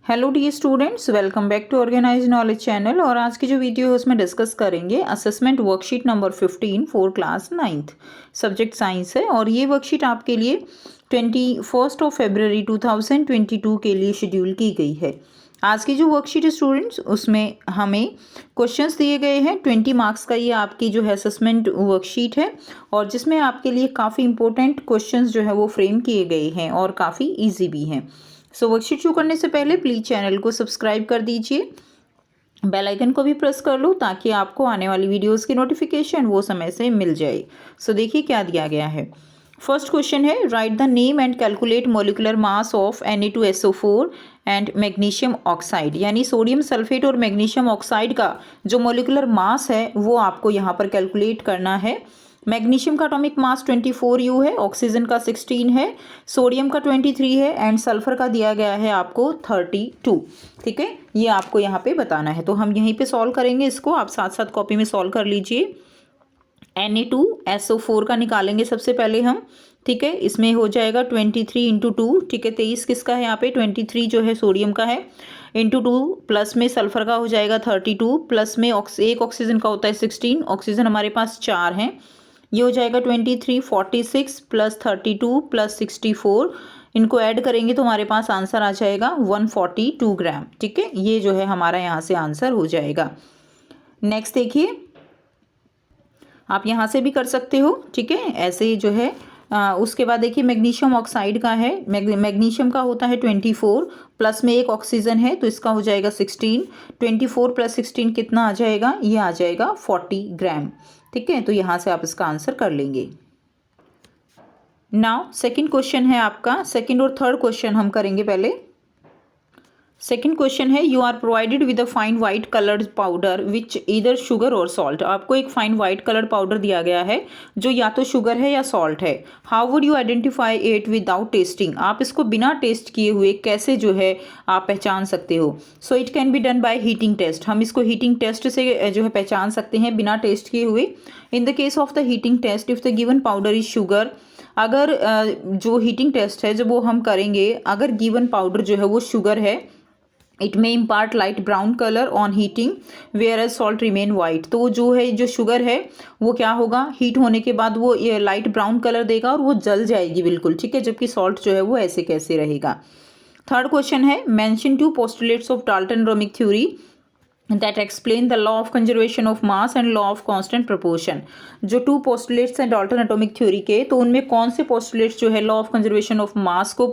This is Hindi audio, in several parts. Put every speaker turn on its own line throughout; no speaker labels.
Hello dear students, welcome back to organise knowledge channel. और आज की जो वीडियो है उसमें डिस्कस करेंगे assessment worksheet number 15 for class 9th, subject science है। और ये वर्कशीट आपके लिए 21 फरवरी 2022 के लिए शेड्यूल की गई है। आज की जो वर्कशीट है स्टूडेंट्स, उसमें हमें क्वेश्चंस दिए गए हैं। 20 मार्क्स का ये आपकी जो है असेसमेंट वर्कशीट है, और जिसमें आपके लिए काफ़ी इंपॉर्टेंट क्वेश्चंस जो है वो फ्रेम किए गए हैं और काफ़ी इजी भी हैं। सो वर्कशीट शुरू करने से पहले प्लीज़ चैनल को सब्सक्राइब कर दीजिए, बेल आइकन को भी प्रेस कर लो ताकि आपको आने वाली वीडियोस की नोटिफिकेशन वो समय से मिल जाए। सो देखिए क्या दिया गया है। फर्स्ट क्वेश्चन है, right the name and calculate molecular mass of Na2SO4 and magnesium oxide. यानी सोडियम सल्फेट और मैग्नीशियम ऑक्साइड का जो मोलिकुलर मास है वो आपको यहाँ पर कैलकुलेट करना है। मैग्नीशियम का एटॉमिक मास 24U है, ऑक्सीजन का 16 है, सोडियम का 23 है एंड सल्फर का दिया गया है आपको 32। ठीक है, ये आपको यहाँ पे बताना है। तो हम यहीं पे सॉल्व करेंगे इसको, आप साथ साथ कॉपी में सॉल्व कर लीजिए। Na2SO4 का निकालेंगे सबसे पहले हम। ठीक है, इसमें हो जाएगा 23 इंटू 2। ठीक है, 23 किसका है यहाँ पे, 23 जो है सोडियम का है, इंटू 2 प्लस में सल्फर का हो जाएगा 32, प्लस में एक ऑक्सीजन का होता है 16, ऑक्सीजन हमारे पास 4 हैं, ये हो जाएगा 23, 46 प्लस 32 प्लस 64। इनको ऐड करेंगे तो हमारे पास आंसर आ जाएगा 142 ग्राम। ठीक है, ये जो है हमारा यहाँ से आंसर हो जाएगा। नेक्स्ट देखिए, आप यहाँ से भी कर सकते हो। ठीक है, ऐसे ही जो है उसके बाद देखिए मैग्नीशियम ऑक्साइड का है। मैग्नीशियम का होता है 24, प्लस में एक ऑक्सीजन है तो इसका हो जाएगा 16। 24 प्लस 16 कितना आ जाएगा, ये आ जाएगा 40 ग्राम। ठीक है, तो यहाँ से आप इसका आंसर कर लेंगे। नाउ सेकंड क्वेश्चन है आपका, सेकंड और थर्ड क्वेश्चन हम करेंगे पहले। सेकेंड क्वेश्चन है, you are provided with a fine white coloured powder which either sugar or salt. आपको एक फाइन वाइट कलर्ड पाउडर दिया गया है जो या तो शुगर है या सॉल्ट है। How would you identify it without testing. आप इसको बिना टेस्ट किए हुए कैसे जो है आप पहचान सकते हो। So it can be done by heating test. हम इसको हीटिंग टेस्ट से जो है पहचान सकते हैं बिना टेस्ट किए हुए। In the case of the heating test, if the given powder is sugar, अगर जो हीटिंग टेस्ट है जब वो हम करेंगे, अगर गिवन पाउडर जो है वो शुगर है, it may impart light brown colour on heating whereas salt remain white. तो जो है जो शुगर है वो क्या होगा, हीट होने के बाद वो ये लाइट ब्राउन कलर देगा और वो जल जाएगी बिल्कुल। ठीक है, जबकि सॉल्ट जो है वो ऐसे कैसे रहेगा। थर्ड क्वेश्चन है, mention 2 postulates of Dalton atomic theory that explain the law of conservation of mass and law of constant proportion। जो 2 पोस्टुलेट्स हैं डाल्टन एटॉमिक थ्योरी के, तो उनमें कौन से पोस्टुलेट्स जो है लॉ ऑफ कंजर्वेशन ऑफ मास को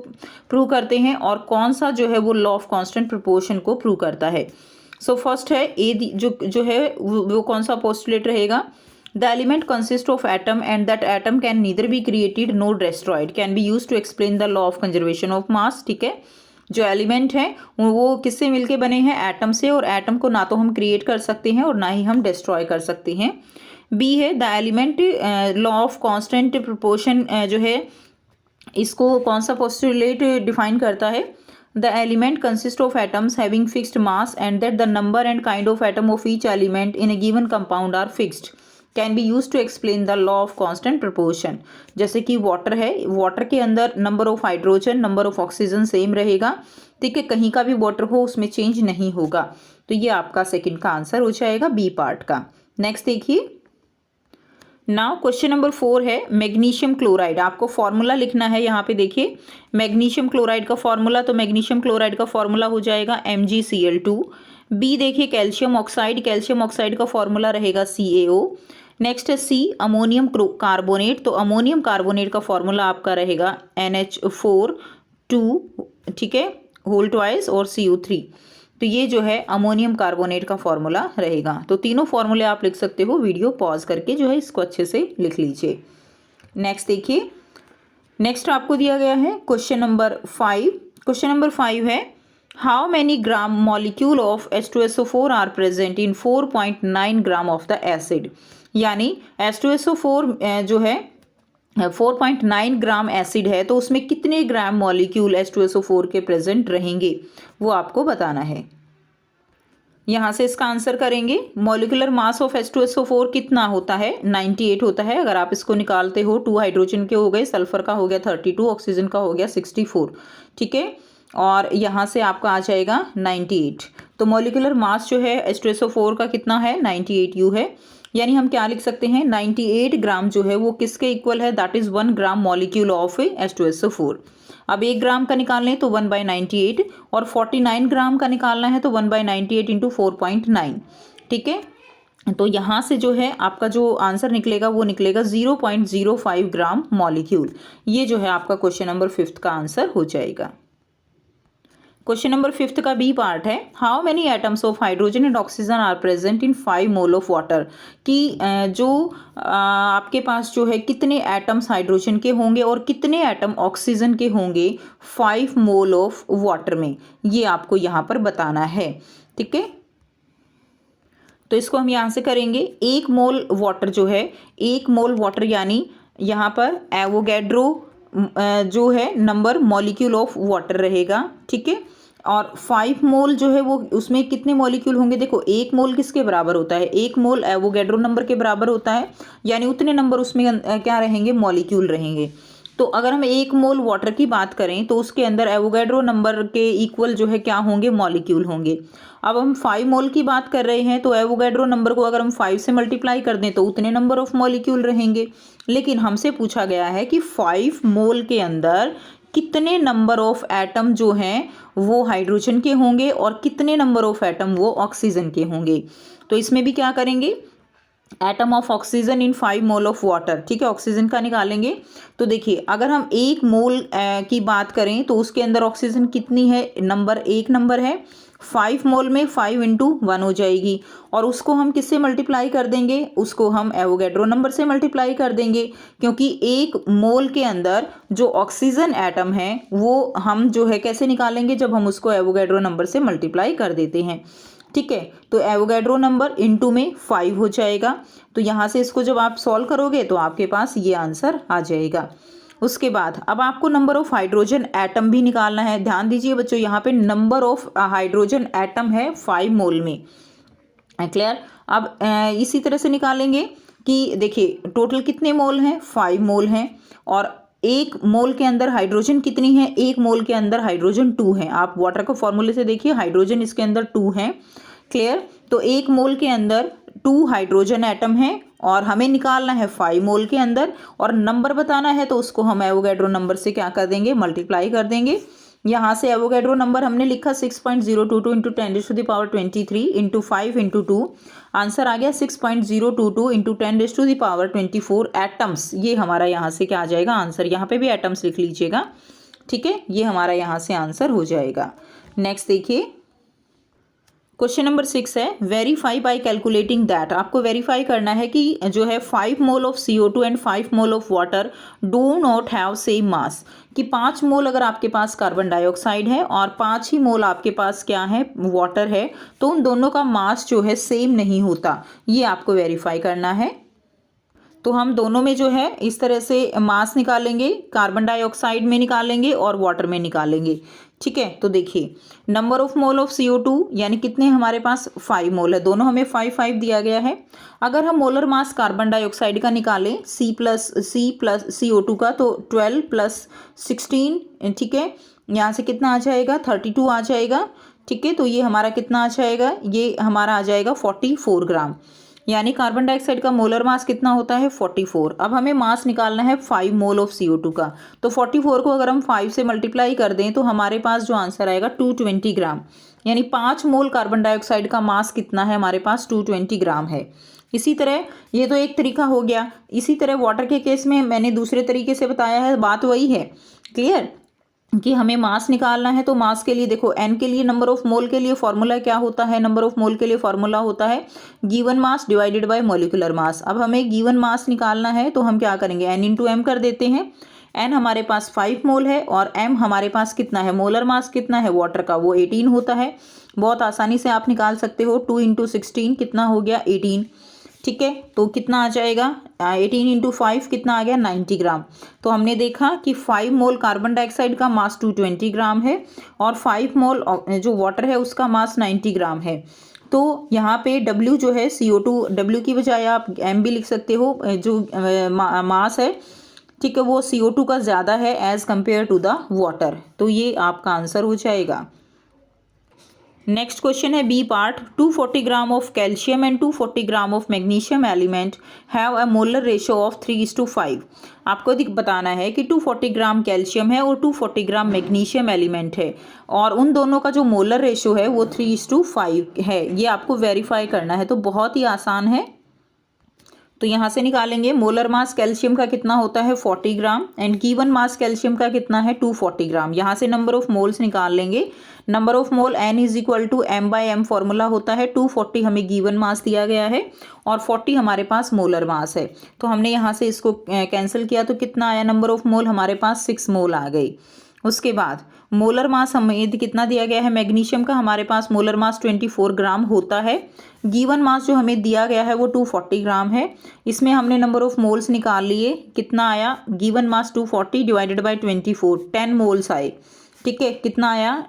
प्रूव करते हैं और कौन सा जो है वो लॉ ऑफ कांस्टेंट प्रोपोर्शन को प्रूव करता है। सो फर्स्ट है ए, जो है वो कौन सा पोस्टुलेट रहेगा। The element consist of atom and that atom can neither be created nor destroyed can be use to explain the law of conservation of mass. ठीक है, जो एलिमेंट है वो किससे मिलके बने हैं, एटम से, और एटम को ना तो हम क्रिएट कर सकते हैं और ना ही हम डिस्ट्रॉय कर सकते हैं। बी है, the element law of constant proportion जो है इसको कौन सा पोस्टुलेट डिफाइन करता है। The element consist of atoms having fixed mass and that the number and kind of atom of each element in a given compound are fixed can be use to explain the law of constant proportion. जैसे कि वाटर है, वाटर के अंदर number of hydrogen, number of oxygen same रहेगा। ठीक है, कहीं का भी वाटर हो उसमें चेंज नहीं होगा। तो ये आपका सेकंड का आंसर हो जाएगा, बी पार्ट का। नेक्स्ट देखिए, नाउ क्वेश्चन नंबर 4 है, मैग्नीशियम क्लोराइड। आपको फॉर्मूला लिखना है यहाँ पे। देखिए मैग्नीशियम क्लोराइड का फॉर्मूला, तो मैग्नीशियम क्लोराइड का फॉर्मूला हो जाएगा MgCl2। बी देखिए कैल्शियम ऑक्साइड, कैल्शियम ऑक्साइड का फॉर्मूला रहेगा CaO। नेक्स्ट है सी, अमोनियम कार्बोनेट, तो अमोनियम कार्बोनेट का फॉर्मूला आपका रहेगा NH4 ठीक है, होल ट्वाइस और CO3। तो ये जो है अमोनियम कार्बोनेट का फॉर्मूला रहेगा। तो तीनों फॉर्मूले आप लिख सकते हो, वीडियो पॉज करके जो है इसको अच्छे से लिख लीजिए। नेक्स्ट देखिए, नेक्स्ट आपको दिया गया है क्वेश्चन नंबर 5। क्वेश्चन नंबर 5 है, how many gram molecule of H2SO4 are present in 4.9 gram of the acid. यानी H2SO4 जो है 4.9 ग्राम एसिड है, तो उसमें कितने ग्राम मॉलिक्यूल H2SO4 के प्रेजेंट रहेंगे वो आपको बताना है। यहाँ से इसका आंसर करेंगे। मॉलिकुलर मास ऑफ H2SO4 कितना होता है, 98 होता है। अगर आप इसको निकालते हो, 2 हाइड्रोजन के हो गए, सल्फर का हो गया 32, ऑक्सीजन का हो गया 64। ठीक है, और यहाँ से आपका आ जाएगा 98। तो मॉलिक्यूलर मास जो है H2SO4 का कितना है, 98U है। यानी हम क्या लिख सकते हैं, 98 ग्राम जो है वो किसके इक्वल है, that is 1 gram molecule of H2SO4। अब 1 ग्राम का निकालना है तो 1/98, और 49 ग्राम का निकालना है तो 1/98 इंटू 4.9। ठीक है, तो यहाँ से जो है आपका जो आंसर निकलेगा वो निकलेगा 0.05 ग्राम मॉलिक्यूल। ये जो है आपका क्वेश्चन नंबर 5 का आंसर हो जाएगा। क्वेश्चन नंबर 5 का बी पार्ट है, how many atoms of hydrogen and oxygen are present in 5 mole of water. कि जो आपके पास जो है कितने एटम्स हाइड्रोजन के होंगे और कितने एटम ऑक्सीजन के होंगे 5 मोल ऑफ वाटर में, ये आपको यहाँ पर बताना है। ठीक है, तो इसको हम यहाँ से करेंगे। 1 मोल वाटर जो है, 1 मोल वाटर यानी यहाँ पर एवोगैड्रो जो है नंबर मॉलिक्यूल ऑफ वाटर रहेगा। ठीक है, और 5 मोल जो है वो उसमें कितने मॉलिक्यूल होंगे, देखो 1 मोल किसके बराबर होता है, 1 मोल एवोगैड्रो नंबर के बराबर होता है, यानी उतने नंबर उसमें क्या रहेंगे, मॉलिक्यूल रहेंगे। तो अगर हम 1 मोल वाटर की बात करें तो उसके अंदर एवोगैड्रो नंबर के इक्वल जो है क्या होंगे, मॉलिक्यूल होंगे। अब हम 5 मोल की बात कर रहे हैं तो एवोगैड्रो नंबर को अगर हम 5 से मल्टीप्लाई कर दें तो उतने नंबर ऑफ मॉलिक्यूल रहेंगे। लेकिन हमसे पूछा गया है कि 5 मोल के अंदर कितने नंबर ऑफ एटम जो हैं वो हाइड्रोजन के होंगे और कितने नंबर ऑफ एटम वो ऑक्सीजन के होंगे। तो इसमें भी क्या करेंगे, atom of oxygen in 5 mole of water. ठीक है, ऑक्सीजन का निकालेंगे। तो देखिए अगर हम 1 मोल की बात करें तो उसके अंदर ऑक्सीजन कितनी है, नंबर 1 नंबर है। 5 मोल में 5 इंटू 1 हो जाएगी, और उसको हम किससे मल्टीप्लाई कर देंगे, उसको हम एवोगैड्रो नंबर से मल्टीप्लाई कर देंगे, क्योंकि 1 मोल के अंदर जो ऑक्सीजन एटम है वो हम जो है कैसे निकालेंगे, जब हम उसको एवोगैड्रो नंबर से मल्टीप्लाई कर देते हैं। ठीक है, तो एवोगैड्रो नंबर इनटू में 5 हो जाएगा। तो यहाँ से इसको जब आप सॉल्व करोगे तो आपके पास ये आंसर आ जाएगा। उसके बाद अब आपको नंबर ऑफ हाइड्रोजन एटम भी निकालना है। ध्यान दीजिए बच्चों, यहाँ पे नंबर ऑफ हाइड्रोजन एटम है 5 मोल में। क्लियर। अब इसी तरह से निकालेंगे कि देखिए टोटल कितने मोल हैं, 5 मोल हैं, और 1 मोल के अंदर हाइड्रोजन कितनी है, 1 मोल के अंदर हाइड्रोजन 2 है। आप वाटर के फॉर्मूले से देखिए हाइड्रोजन इसके अंदर 2 है। क्लियर, तो 1 मोल के अंदर 2 हाइड्रोजन एटम है और हमें निकालना है 5 मोल के अंदर, और नंबर बताना है तो उसको हम एवोगैड्रो नंबर से क्या कर देंगे, मल्टीप्लाई कर देंगे। यहाँ से एवोगैड्रो नंबर हमने लिखा 6.022 इंटू 10⁻23 इंटू 5 इंटू 2, आंसर आ गया 6.022 इंटू 10⁻24 एटम्स। ये हमारा यहाँ से क्या आ जाएगा आंसर, यहाँ पे भी एटम्स लिख लीजिएगा। ठीक है, ये हमारा यहाँ से आंसर हो जाएगा। नेक्स्ट देखिए क्वेश्चन नंबर 6 है, वेरीफाई बाय कैलकुलेटिंग दैट। आपको वेरीफाई करना है कि जो है 5 mole of CO2 and 5 mole of water do not have same mass. कि 5 मोल अगर आपके पास कार्बन डाइऑक्साइड है और 5 ही मोल आपके पास क्या है, वाटर है, तो उन दोनों का मास जो है सेम नहीं होता। ये आपको वेरीफाई करना है। तो हम दोनों में जो है इस तरह से मास निकालेंगे, कार्बन डाइऑक्साइड में निकालेंगे और वाटर में निकालेंगे। ठीक है, तो देखिए number of mole of CO2 यानी कितने हमारे पास 5 मोल है, दोनों हमें 5 दिया गया है। अगर हम मोलर मास कार्बन डाइऑक्साइड का निकालें C प्लस CO2 का, तो 12 प्लस 16, ठीक है, यहाँ से कितना आ जाएगा 32 आ जाएगा। ठीक है, तो ये हमारा कितना आ जाएगा, ये हमारा आ जाएगा 44 ग्राम। यानी कार्बन डाइऑक्साइड का मोलर मास कितना होता है 44। अब हमें मास निकालना है 5 मोल ऑफ CO2 का, तो 44 को अगर हम 5 से मल्टीप्लाई कर दें तो हमारे पास जो आंसर आएगा 220 ग्राम। यानी 5 मोल कार्बन डाइऑक्साइड का मास कितना है हमारे पास 220 ग्राम है। इसी तरह ये तो एक तरीका हो गया। इसी तरह वाटर के केस में मैंने दूसरे तरीके से बताया है, बात वही है। क्लियर, कि हमें मास निकालना है तो मास के लिए देखो n के लिए नंबर ऑफ मोल के लिए फॉर्मूला क्या होता है, नंबर ऑफ मोल के लिए फॉर्मूला होता है given mass divided by molecular mass. अब हमें गिवन मास निकालना है तो हम क्या करेंगे, n इंटू एम कर देते हैं। n हमारे पास 5 मोल है और m हमारे पास कितना है, मोलर मास कितना है वाटर का, वो 18 होता है। बहुत आसानी से आप निकाल सकते हो। 2 इंटू 16 कितना हो गया 18। ठीक है, तो कितना आ जाएगा 18 इंटू 5 कितना आ गया 90 ग्राम। तो हमने देखा कि 5 मोल कार्बन डाइऑक्साइड का मास 220 ग्राम है और 5 मोल जो वाटर है उसका मास 90 ग्राम है। तो यहाँ पे W जो है CO2, W की बजाय आप M भी लिख सकते हो, जो मास है ठीक है, वो CO2 का ज़्यादा है as compare to the water. तो ये आपका आंसर हो जाएगा। नेक्स्ट क्वेश्चन है B part, 240 gram of calcium and 240 gram of magnesium element have a molar ratio of 3:5। आपको बताना है कि 240 ग्राम कैल्शियम है और 240 ग्राम मैग्नीशियम एलिमेंट है और उन दोनों का जो मोलर रेशियो है वो 3:5 है। ये आपको वेरीफाई करना है, तो बहुत ही आसान है। तो यहाँ से निकालेंगे मोलर मास कैल्शियम का कितना होता है 40 gram and given mass calcium का कितना है 240 ग्राम। यहाँ से नंबर ऑफ मोल्स निकाल लेंगे। Number of mole N = m/m formula होता है। 240 हमें गिवन मास दिया गया है और 40 हमारे पास मोलर मास है। तो हमने यहाँ से इसको कैंसिल किया तो कितना आया नंबर ऑफ मोल, हमारे पास 6 मोल आ गई। उसके बाद मोलर मास हमें कितना दिया गया है मैग्नीशियम का, हमारे पास मोलर मास 24 ग्राम होता है। गिवन मास जो हमें दिया गया है वो 240 ग्राम है। इसमें हमने नंबर ऑफ मोल्स निकाल लिए, कितना आया given mass 240 divided by 24, 10 moles आए। ठीक है, कितना आया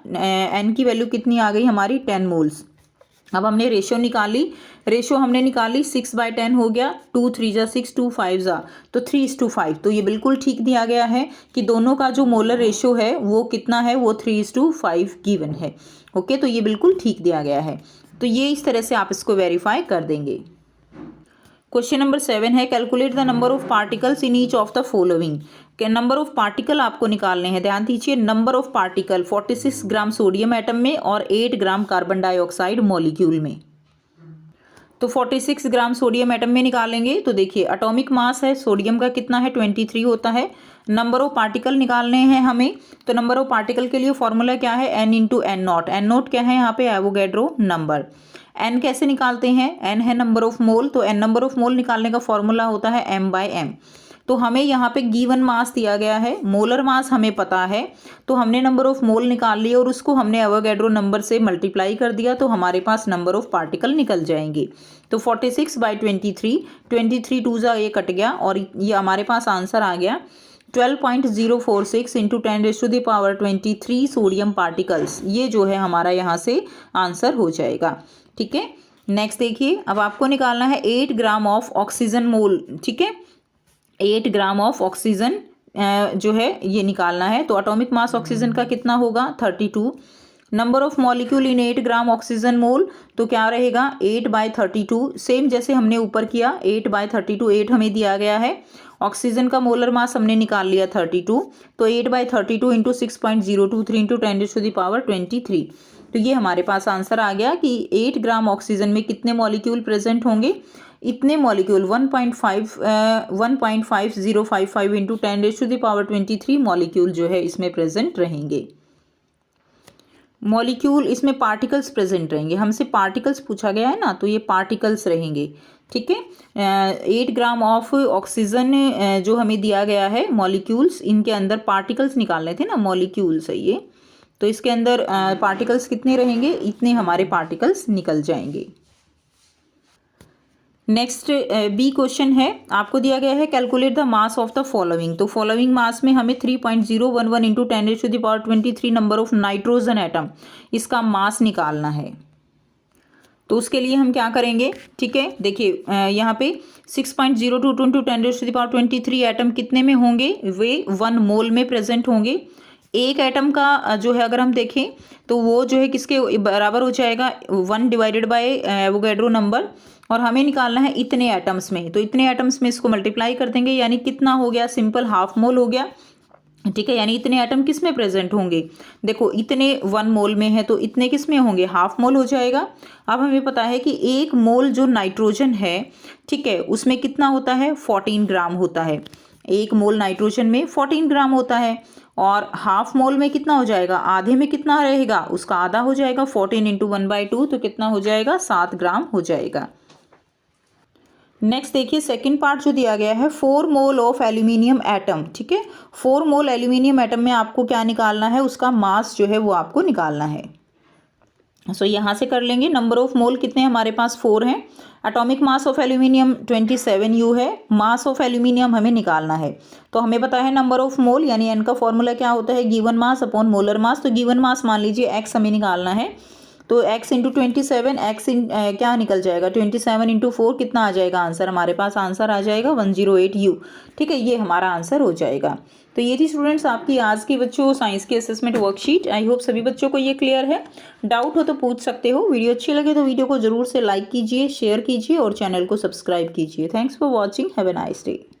N की वैल्यू कितनी आ गई हमारी 10 मोल्स। अब हमने रेशियो निकाली, रेशियो हमने निकाली 6/10 हो गया, 2 3 जा 6, 2 5 जा तो 3:5। तो ये बिल्कुल ठीक दिया गया है कि दोनों का जो मोलर रेशियो है वो कितना है, वो 3:5 गिवन है। ओके, तो ये बिल्कुल ठीक दिया गया है। तो ये इस तरह से आप इसको वेरीफाई कर देंगे। क्वेश्चन नंबर 7 है calculate the number of particles in each of the following. के नंबर ऑफ पार्टिकल आपको निकालने हैं। ध्यान दीजिए, number of particle 46 gram sodium atom में और 8 ग्राम कार्बन डाइऑक्साइड मॉलिक्यूल में। तो 46 ग्राम सोडियम एटम में निकालेंगे तो देखिए एटॉमिक मास है सोडियम का कितना है 23 होता है। नंबर ऑफ पार्टिकल निकालने हैं हमें, तो नंबर ऑफ पार्टिकल के लिए फॉर्मूला क्या है N × N0। N0 क्या है यहाँ पे एवोगैड्रो नंबर। N कैसे निकालते हैं, N है नंबर ऑफ मोल, तो N नंबर ऑफ मोल निकालने का फॉर्मूला होता है m/m। तो हमें यहाँ पे गिवन मास दिया गया है, मोलर मास हमें पता है, तो हमने नंबर ऑफ मोल निकाल लिए और उसको हमने एवोगैड्रो नंबर से मल्टीप्लाई कर दिया तो हमारे पास नंबर ऑफ पार्टिकल निकल जाएंगे। तो 46/23, 23 2 जा ये कट गया और ये हमारे पास आंसर आ गया 12.046 × 10⁻23 सोडियम पार्टिकल्स। ये जो है हमारा यहाँ से आंसर हो जाएगा। ठीक है, नेक्स्ट देखिए, अब आपको निकालना है 8 ग्राम ऑफ ऑक्सीजन मोल। ठीक है, 8 ग्राम ऑफ ऑक्सीजन जो है ये निकालना है। तो एटॉमिक मास ऑक्सीजन का कितना होगा 32। Number of molecule in 8 gram oxygen mole, तो क्या रहेगा 8/32। सेम जैसे हमने ऊपर किया 8/32, 8 हमें दिया गया है। ऑक्सीजन का मोलर मास हमने निकाल लिया 32, तो 8/32 × 6.023 × 10⁻23। तो ये हमारे पास आंसर आ गया कि 8 ग्राम ऑक्सीजन में कितने मॉलिक्यूल प्रेजेंट होंगे, इतने मॉलिक्यूल 1.5055 × 10⁻23 मॉलिक्यूल जो है इसमें प्रेजेंट रहेंगे। मॉलिक्यूल इसमें पार्टिकल्स प्रेजेंट रहेंगे, हमसे पार्टिकल्स पूछा गया है ना, तो ये पार्टिकल्स रहेंगे। ठीक है, 8 ग्राम ऑफ ऑक्सीजन जो हमें दिया गया है मॉलिक्यूल्स, इनके अंदर पार्टिकल्स निकालने थे ना, मॉलिक्यूल्स है ये, तो इसके अंदर पार्टिकल्स कितने रहेंगे, इतने हमारे पार्टिकल्स निकल जाएंगे। नेक्स्ट बी क्वेश्चन है, आपको दिया गया है calculate the mass of the following. तो फॉलोइंग मास में हमें 3.011 × 10⁻23 नंबर ऑफ नाइट्रोजन एटम, इसका मास निकालना है। तो उसके लिए हम क्या करेंगे, ठीक है, देखिए यहाँ पे 6.022 × 10⁻23 एटम कितने में होंगे, वे 1 मोल में प्रेजेंट होंगे। एक एटम का जो है अगर हम देखें तो वो जो है किसके बराबर हो जाएगा 1 डिवाइडेड बाय एवोगैड्रो नंबर, और हमें निकालना है इतने एटम्स में, तो इतने एटम्स में इसको मल्टीप्लाई कर देंगे, यानी कितना हो गया, सिंपल हाफ मोल हो गया। ठीक है, यानी इतने एटम किस में प्रेजेंट होंगे, देखो इतने 1 मोल में है तो इतने किस में होंगे, हाफ मोल हो जाएगा। अब हमें पता है कि 1 मोल जो नाइट्रोजन है, ठीक है, उसमें कितना होता है 14 ग्राम होता है। 1 मोल नाइट्रोजन में 14 ग्राम होता है, और हाफ मोल में कितना हो जाएगा, आधे में कितना रहेगा, उसका आधा हो जाएगा 14 × 1/2, तो कितना हो जाएगा 7 ग्राम हो जाएगा। नेक्स्ट देखिए सेकंड पार्ट जो दिया गया है 4 मोल ऑफ एल्यूमिनियम एटम। ठीक है, 4 मोल एल्यूमिनियम एटम में आपको क्या निकालना है, उसका मास जो है वो आपको निकालना है। सो यहाँ से कर लेंगे, नंबर ऑफ मोल कितने हमारे पास 4 हैं। Atomic mass of aluminium 27U है, मास ऑफ एल्यूमिनियम हमें निकालना है। तो हमें पता है नंबर ऑफ मोल यानी एन का फॉर्मूला क्या होता है, given mass upon molar mass. तो गिवन मास मान लीजिए x हमें निकालना है, तो x इंटू 27 क्या निकल जाएगा 27 इंटू 4 कितना आ जाएगा आंसर, हमारे पास आंसर आ जाएगा 108u। ठीक है, ये हमारा आंसर हो जाएगा। तो ये थी स्टूडेंट्स आपकी आज की बच्चों साइंस की असेसमेंट वर्कशीट। आई होप सभी बच्चों को ये क्लियर है। डाउट हो तो पूछ सकते हो। वीडियो अच्छी लगे तो वीडियो को जरूर से लाइक कीजिए, शेयर कीजिए और चैनल को सब्सक्राइब कीजिए। Thanks for watching, have a nice day.